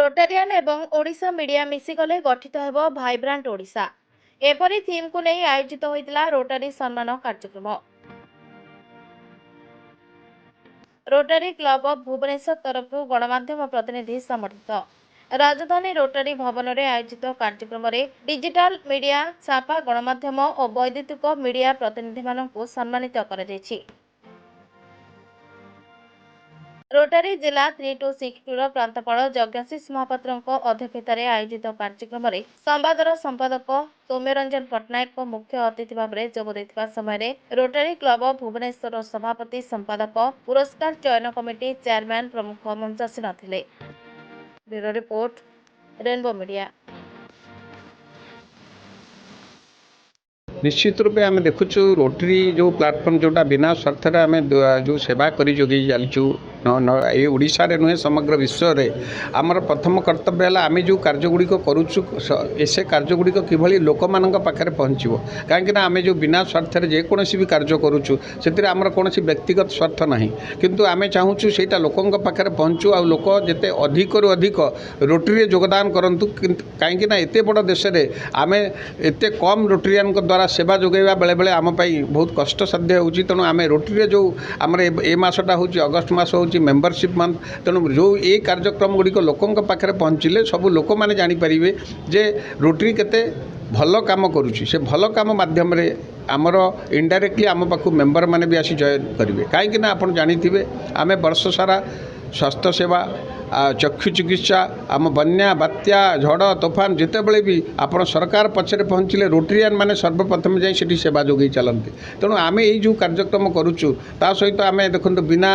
रोटारियन एवं ओडिशा मीडिया मिसिगले गठित हेब भाइब्रांट ओडिशा एपरी थीम को नहीं आयोजित होइतिला रोटारी सम्मान कार्यक्रम। रोटारी क्लब ऑफ भुवनेश्वर तरफ गणमाध्यम प्रतिनिधि समर्थित राजधानी रोटारी भवन में आयोजित कार्यक्रम में डिजिटल मीडिया छापा गणमाध्यम और वैद्युतिक मीडिया प्रतिनिधि मानक सम्मानित कर रोटारी जिला 3262 प्रांतपाल यज्ञाशीष महापात्र अध्यक्षतार आयोजित कार्यक्रम में संवादर संपादक सौम्यरंजन पट्टनायक मुख्य अतिथि भाव में जोगद समय रोटारी क्लब ऑफ भुवनेश्वर सभापति संपादक पुरस्कार चयन कमिटी चेयरमैन प्रमुख मंचासीन थे। Bureau report rainbow media. निश्चित रूपे आम देखु रोटरी जो प्लाटफर्म जोटा बिना स्वार्थ आम जो सेवा कर जोगे चलचु ये ओडिशा रे नुहे समग्र विश्व रे आमर प्रथम कर्तव्य है आम जो कार्यगुड़िक करुचु से कार्यगुड़िक किभली लोक मान पाखे पहुँचो कहीं आम जो बिना स्वार्थ जेकोसी भी कार्य करुचु से आमर कौन व्यक्तिगत स्वार्थ ना किंतु आम चाहूँ से लोकों पाखे पहुँचू आ लोक जिते अधिक रु अधिक रोटरी योगदान करूँ कहीं एत बड़ देश में आम एत कम रोटरीयन द्वारा सेवा जोगेवा बेले बेले आम बहुत कष्टसाध्य हो तेणु आम रोटरी जो आम ए मसटा हूँ अगस्ट मस हो मेंबरशिप मंथ तेणु जो ये कार्यक्रम गुड़िक लोकों पाखे पहुँचले सब लोक मैंने जापर जे रोटरी केते भल काम करुच्ची से भल काम माध्यम आमर इनडायरेक्टली आम पाखु मेंबर मैंने भी आसी जॉइन करेंगे कहीं आप जानी आम वर्ष सारा स्वास्थ्य सेवा चक्षु चिकित्सा आम बन्या बात्या झड़ तोफान जिते बड़े भी आपण सरकार पछरे पहुँचले रोटरीयन माने सर्वप्रथम जाई सेठी सेवा जोगई चलती तेणु आम यू कार्यक्रम करुचु ता सहित आम देखो बिना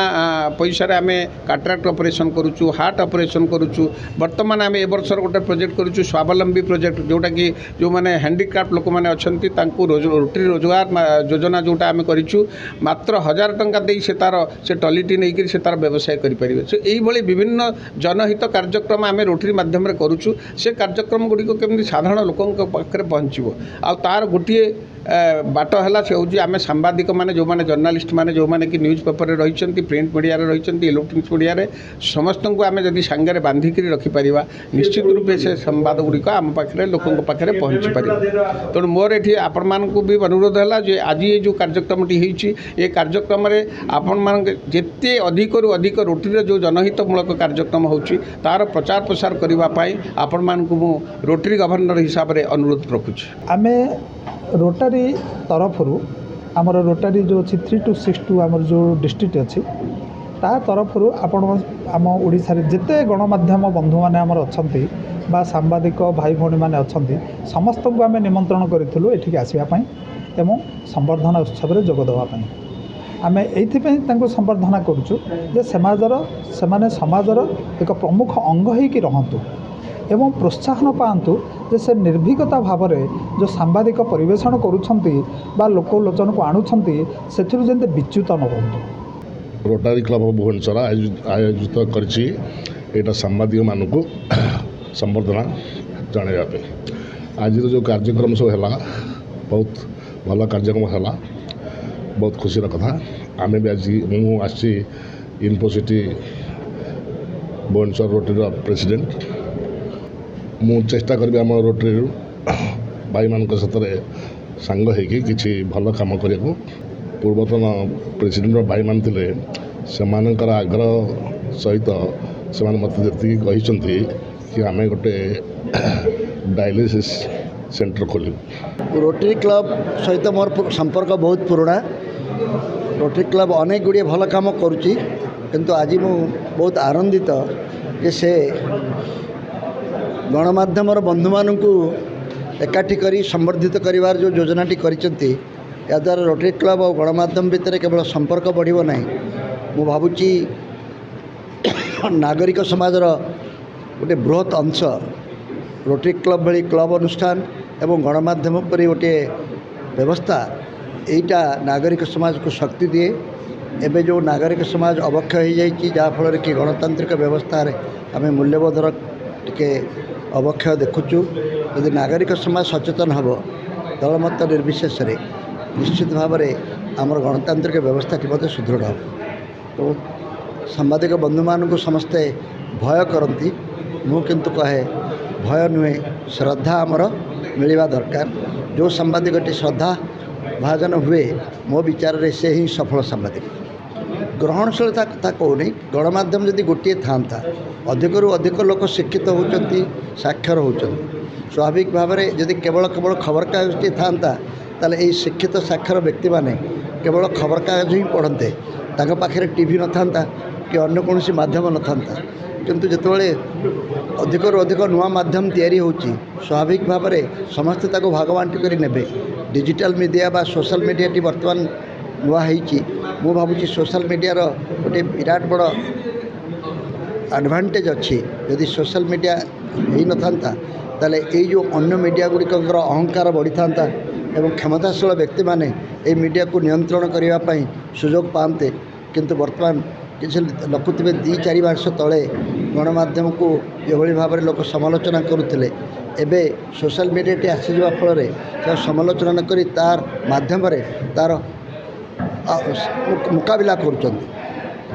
पैसा आम काट्राक्ट ऑपरेशन करुचु हार्ट ऑपरेशन करुचु वर्तमान आम ए वर्षर गोटे प्रोजेक्ट करुचु स्वावलंबी प्रोजेक्ट जोटा कि जो माने हैंडीक्राफ्ट लोक मैंने अच्छा रोटरी रोजगार योजना जोटा आम करूँ मात्र 1000 टंका दे से तार से टलिटी नहीं से तार व्यवसाय करेंगे से यही विभिन्न जनहित कार्यक्रम आम रोटरी माध्यम करुचु से कार्यक्रम गुड़िक केमती साधारण लोकों पाखे पहुँचो आ तार गोटे बाट है से हूँ आम सांबादिक मैंने जो मैंने जर्नालीस्ट मैंने जो मैंने कि न्यूज पेपर रही प्रिंट मीडिया रही इलेक्ट्रोनिक्स मीडिया समस्त को आम जदि सांगे बांधिक रखिपर निश्चित रूपे से संवाद गुड़िक आम पाखे लोकों पाखे पहुँची पार तेणु मोर ये आपण मानक भी अनुरोध है जे आज ये जो कार्यक्रमटी ये कार्यक्रम आपण मान जिते अधिक रु अधिक रोटरी जो जनहितमूलक कार्यक्रम होची तार प्रचार प्रसार करने आपण मानक मु रोटरी गवर्नर हिसाब से अनुरोध रखुची। आमे रोटारी तरफ आमर रोटारी जो अच्छी 3262 आमर जो डिस्ट्रिक्ट अच्छी ता तरफ आपण आम ओडिशा रे जिते गणमाध्यम बंधु मैंने आमर अच्छी बा सांबादिक भाई भौणी मैंने अच्छा समस्त को आम निमंत्रण करूँ एठिक आसवाई एवं संवर्धना उत्सव में जोगदेवाई आम ये संवर्धना करुचु जे समाजर एक प्रमुख अंग होकि रहतु एवं प्रोत्साहन पातु जे से निर्भीकता भाव जो सांबादिक परिवेषण करुछंती बा लोकलोचन को आणुछंती सेथिरु जेंते विच्युत न होतु। रोटारी क्लब ऑफ भुवनेश्वर आयोजित करछि एटा सांबादिक मानक संवर्धना जणाइबा आज जो कार्यक्रम सब है बहुत भल कार्यक्रम है बहुत खुशी कथा आम भी आज मुझे इनफोसिटी भुवनेश्वर रोटरी प्रेसिडेंट मु चेष्टा करी आम रोटरी भाई मान सांग होगी किसी भल कम करने पूर्वतन प्रेसिडेंट भाई मान से आग्रह सहित से मत जी कही कि आम गोटे डायलिसिस सेंटर खोलू। रोटरी क्लब सहित मोर संपर्क बहुत पुराना रोटरी क्लब अनेक गुड़िए भल कम करुच्ची किंतु आज मु बहुत आनंदित जे से गणमाध्यम बंधु मानू एकाठी करी संवर्धित करिवार जो योजनाटी करिसेंती या द्वारा रोटरी क्लब और गणमाध्यम भितर केवल संपर्क बढ़िबो नहीं मु भाबुची नागरिक समाजर गोटे बृहत अंश रोटरी क्लब भली क्लब अनुष्ठान एवं गणमाध्यम पर गोटे व्यवस्था यहीटा नागरिक समाज को शक्ति दिए एवं जो नागरिक समाज अवक्षय हो जाए जहाँफल कि गणतांत्रिक व्यवस्था आम मूल्यबोधर टिके अवक्षय देखुचु यदि नागरिक समाज सचेतन हम दलमत निर्विशेष निश्चित भाव में आमर गणतांत्रिक व्यवस्था टी सुदृढ़ हो तो सांबादिक बंधु मानक समस्ते भय करती ମୁଁ କିନ୍ତୁ କହେ ଭୟ ନୁହେଁ ଶ୍ରଦ୍ଧା ଆମର ମିଳିବା ଦରକାର। ଯେଉଁ ସାମ୍ବାଦିକଟି ଶ୍ରଦ୍ଧା ଭାଜନ ହୁଏ ମୋ ବିଚାରରେ ସେ ହିଁ ସଫଳ ସାମ୍ବାଦିକ। ଗ୍ରହଣଶୀଳତା କଥା କହୁନି, ଗଣମାଧ୍ୟମ ଯଦି ଗୋଟିଏ ଥାଆନ୍ତା, ଅଧିକରୁ ଅଧିକ ଲୋକ ଶିକ୍ଷିତ ହେଉଛନ୍ତି, ସାକ୍ଷର ହେଉଛନ୍ତି, ସ୍ୱାଭାବିକ ଭାବରେ ଯଦି କେବଳ ଖବରକାଗଜଟି ଥାଆନ୍ତା ତାହେଲେ ଏହି ଶିକ୍ଷିତ ସାକ୍ଷର ବ୍ୟକ୍ତିମାନେ କେବଳ ଖବରକାଗଜ ହିଁ ପଢ଼ନ୍ତେ, ତାଙ୍କ ପାଖରେ ଟିଭି ନଥାନ୍ତା କି ଅନ୍ୟ କୌଣସି ମାଧ୍ୟମ ନଥାନ୍ତା। କିନ୍ତୁ ଯେତେବେଳେ ଅଧିକରୁ ଅଧିକ ନୂଆ ମାଧ୍ୟମ ତିଆରି ହେଉଛି, ସ୍ୱାଭାବିକ ଭାବରେ ସମସ୍ତେ ତାକୁ ଭାଗ ବାଣ୍ଟି କରି ନେବେ। ଡିଜିଟାଲ ମିଡ଼ିଆ ବା ସୋଶାଲ ମିଡ଼ିଆଟି ବର୍ତ୍ତମାନ ନୂଆ ହେଇଛି। ମୁଁ ଭାବୁଛି ସୋଶାଲ ମିଡ଼ିଆର ଗୋଟେ ବିରାଟ ବଡ଼ ଆଡ଼ଭାଣ୍ଟେଜ୍ ଅଛି। ଯଦି ସୋଶାଲ ମିଡ଼ିଆ ହେଇନଥାନ୍ତା ତାହେଲେ ଏଇ ଯେଉଁ ଅନ୍ୟ ମିଡ଼ିଆ ଗୁଡ଼ିକର ଅହଙ୍କାର ବଢ଼ିଥାନ୍ତା ଏବଂ କ୍ଷମତାଶୀଳ ବ୍ୟକ୍ତିମାନେ এই ମିଡ଼ିଆକୁ ନିୟନ୍ତ୍ରଣ କରିବା ପାଇଁ ସୁଯୋଗ ପାଆନ୍ତେ। କିନ୍ତୁ ବର୍ତ୍ତମାନ କିଛି ଦେଖୁଥିବେ 2-4 ମାସ ତଳେ ଗଣମାଧ୍ୟମକୁ ଏଭଳି ଭାବରେ ଲୋକ ସମାଲୋଚନା କରୁଥିଲେ, ଏବେ ସୋଶାଲ ମିଡ଼ିଆଟି ଆସିଯିବା ଫଳରେ ସେ ସମାଲୋଚନା ନ କରି ତାର ମାଧ୍ୟମରେ ତାର ମୁକାବିଲା କରୁଛନ୍ତି।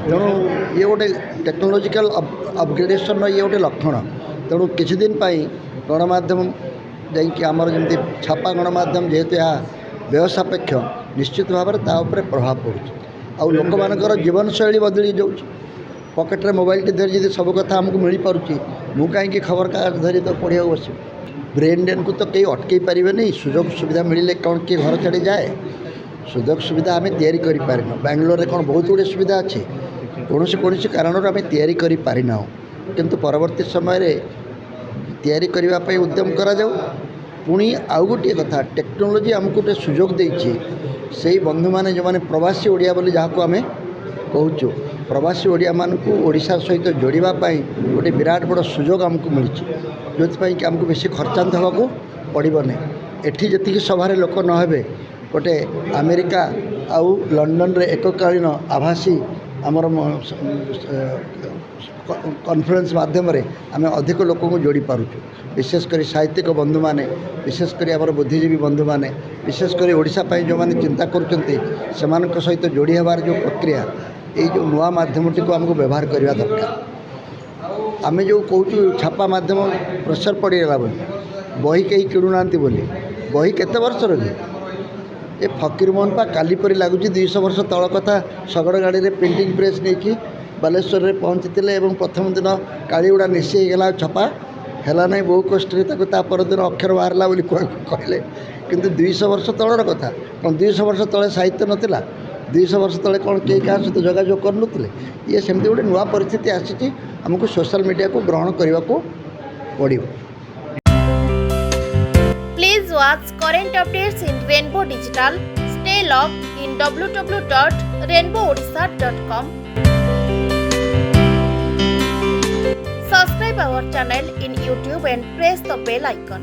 ତେଣୁ ଇଏ ଗୋଟେ ଟେକ୍ନୋଲୋଜିକାଲ ଅପଗ୍ରେଡେସନର ଇଏ ଗୋଟେ ଲକ୍ଷଣ। ତେଣୁ କିଛି ଦିନ ପାଇଁ ଗଣମାଧ୍ୟମ ଯାଇକି ଆମର ଯେମିତି ଛାପା ଗଣମାଧ୍ୟମ ଯେହେତୁ ଏହା ବ୍ୟୟ ସାପେକ୍ଷ, ନିଶ୍ଚିତ ଭାବରେ ତା ଉପରେ ପ୍ରଭାବ ପଡ଼ୁଛି। ଆଉ ଲୋକମାନଙ୍କର ଜୀବନଶୈଳୀ ବଦଳି ଯାଉଛି। ପକେଟରେ ମୋବାଇଲଟି ଧରି ଯଦି ସବୁ କଥା ଆମକୁ ମିଳିପାରୁଛି, ମୁଁ କାହିଁକି ଖବରକାଗଜ ଧରି ତ ପଢ଼ିବାକୁ ବସିବି? ବ୍ରେନ୍ ଡ୍ରେନ୍କୁ ତ କେହି ଅଟକାଇ ପାରିବେନି। ସୁଯୋଗ ସୁବିଧା ମିଳିଲେ କ'ଣ କିଏ ଘର ଛାଡ଼ି ଯାଏ? ସୁଯୋଗ ସୁବିଧା ଆମେ ତିଆରି କରିପାରିନୁ। ବାଙ୍ଗାଲୋରରେ କ'ଣ ବହୁତ ଗୁଡ଼ିଏ ସୁବିଧା ଅଛି? କୌଣସି କାରଣରୁ ଆମେ ତିଆରି କରିପାରିନାହୁଁ। କିନ୍ତୁ ପରବର୍ତ୍ତୀ ସମୟରେ ତିଆରି କରିବା ପାଇଁ ଉଦ୍ୟମ କରାଯାଉ। ପୁଣି ଆଉ ଗୋଟିଏ କଥା, ଟେକ୍ନୋଲୋଜି ଆମକୁ ଗୋଟେ ସୁଯୋଗ ଦେଇଛି। ସେଇ ବନ୍ଧୁମାନେ ଯେଉଁମାନେ ପ୍ରବାସୀ ଓଡ଼ିଆ ବୋଲି ଯାହାକୁ ଆମେ କହୁଛୁ, ପ୍ରବାସୀ ଓଡ଼ିଆମାନଙ୍କୁ ଓଡ଼ିଶା ସହିତ ଯୋଡ଼ିବା ପାଇଁ ଗୋଟେ ବିରାଟ ବଡ଼ ସୁଯୋଗ ଆମକୁ ମିଳିଛି, ଯେଉଁଥିପାଇଁ କି ଆମକୁ ବେଶୀ ଖର୍ଚ୍ଚାନ୍ତ ହେବାକୁ ପଡ଼ିବନି। ଏଠି ଯେତିକି ସଭାରେ ଲୋକ ନ ହେବେ, ଗୋଟେ ଆମେରିକା ଆଉ ଲଣ୍ଡନରେ ଏକକାଳୀନ ଆଭାସୀ ଆମର କନଫରେନ୍ସ ମାଧ୍ୟମରେ ଆମେ ଅଧିକ ଲୋକଙ୍କୁ ଯୋଡ଼ି ପାରୁଛୁ। ବିଶେଷ କରି ସାହିତ୍ୟିକ ବନ୍ଧୁମାନେ, ବିଶେଷ କରି ଆମର ବୁଦ୍ଧିଜୀବୀ ବନ୍ଧୁମାନେ, ବିଶେଷ କରି ଓଡ଼ିଶା ପାଇଁ ଯେଉଁମାନେ ଚିନ୍ତା କରୁଛନ୍ତି, ସେମାନଙ୍କ ସହିତ ଯୋଡ଼ି ହେବାର ଯେଉଁ ପ୍ରକ୍ରିୟା, ଏଇ ଯେଉଁ ନୂଆ ମାଧ୍ୟମଟିକୁ ଆମକୁ ବ୍ୟବହାର କରିବା ଦରକାର। ଆମେ ଯେଉଁ କହୁଛୁ ଛାପା ମାଧ୍ୟମ ପ୍ରେସର ପଡ଼ିଗଲା ବୋଲି, ବହି କେହି କିଣୁନାହାନ୍ତି ବୋଲି, ବହି କେତେ ବର୍ଷର କି? ଏ ଫକୀରମୋହନ ପା କାଲି ପରି ଲାଗୁଛି। 200 ବର୍ଷ ତଳ କଥା। ଶଗଡ଼ ଗାଡ଼ିରେ ପ୍ରିଣ୍ଟିଂ ପ୍ରେସ୍ ନେଇକି ବାଲେଶ୍ୱରରେ ପହଞ୍ଚିଥିଲେ ଏବଂ ପ୍ରଥମ ଦିନ କାଳିଗୁଡ଼ା ନିଶି ହେଇଗଲା, ଛପା ହେଲା ନାହିଁ। ବହୁ କଷ୍ଟରେ ତାକୁ ତା ପରଦିନ ଅକ୍ଷର ବାହାରିଲା ବୋଲି କହିଲେ। କିନ୍ତୁ 200 ବର୍ଷ ତଳର କଥା। କ'ଣ 200 ବର୍ଷ ତଳେ ସାହିତ୍ୟ ନଥିଲା? 200 ବର୍ଷ ତଳେ କ'ଣ କେହି କାହା ସହିତ ଯୋଗାଯୋଗ କରୁନଥିଲେ? ଇଏ ସେମିତି ଗୋଟେ ନୂଆ ପରିସ୍ଥିତି ଆସିଛି। ଆମକୁ ସୋଶାଲ ମିଡ଼ିଆକୁ ଗ୍ରହଣ କରିବାକୁ ପଡ଼ିବ। Please watch current updates in Rainbow Digital. Stay logged in www.rainbowodisha.com. Subscribe our channel in YouTube and press the bell icon.